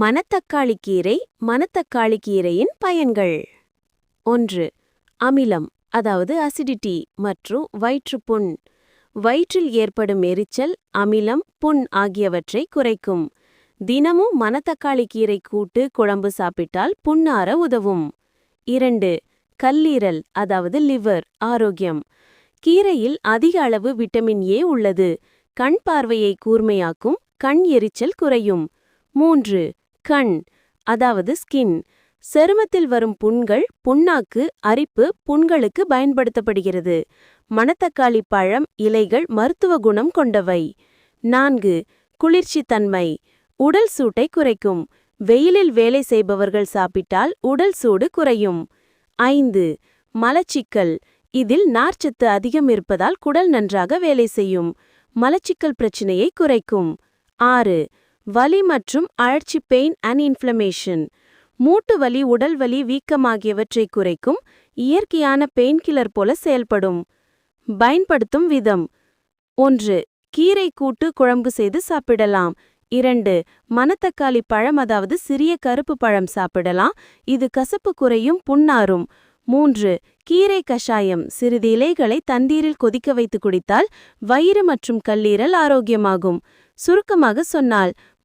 மணத்தக்காளி கீரை மணத்தக்காளி கீரையின் பயன்கள். 1. அமிலம் அதாவது அசிடிட்டி மற்றும் வயிற்றுப்புண். வயிற்றில் ஏற்படும் எரிச்சல், அமிலம், புண் ஆகியவற்றை குறைக்கும். தினமும் மணத்தக்காளி கீரை கூட்டு குழம்பு சாப்பிட்டால் புண்ணாற உதவும். 2. கல்லீரல் அதாவது லிவர் ஆரோக்கியம். கீரையில் அதிக அளவு விட்டமின் ஏ உள்ளது. கண் பார்வையை கூர்மையாக்கும், கண் எரிச்சல் குறையும். 3. கண் அதாவது ஸ்கின். சருமத்தில் வரும் புண்கள், புண்ணாக்கு, அரிப்பு, புண்களுக்கு பயன்படுத்தப்படுகிறது. மணத்தக்காளி பழம், இலைகள் மருத்துவ குணம் கொண்டவை. 4. குளிர்ச்சி தன்மை. உடல் சூட்டை குறைக்கும். வெயிலில் வேலை செய்பவர்கள் சாப்பிட்டால் உடல் சூடு குறையும். 5. மலச்சிக்கல். இதில் நார்ச்சத்து அதிகம் இருப்பதால் குடல் நன்றாக வேலை செய்யும். மலச்சிக்கல் பிரச்சினையை குறைக்கும். 6. வலி மற்றும் அழற்சி பெயின் அண்ட் இன்ஃப்ளமேஷன். மூட்டு வலி, உடல் வலி, வீக்கம் ஆகியவற்றை குறைக்கும். இயற்கையான பெயின்கில்லர் போல செயல்படும். பயன்படுத்தும் விதம். 1. கீரை கூட்டு குழம்பு செய்து சாப்பிடலாம். 2. மணத்தக்காளி பழம் அதாவது சிறிய கருப்பு பழம் சாப்பிடலாம். இது கசப்பு குறையும், புண்ணாறும். 3. கீரை கஷாயம். சிறிது இலைகளை தண்ணீரில் கொதிக்க வைத்து குடித்தால் வயிறு மற்றும் கல்லீரல் ஆரோக்கியமாகும். சுருக்கமாக சொன்னால்,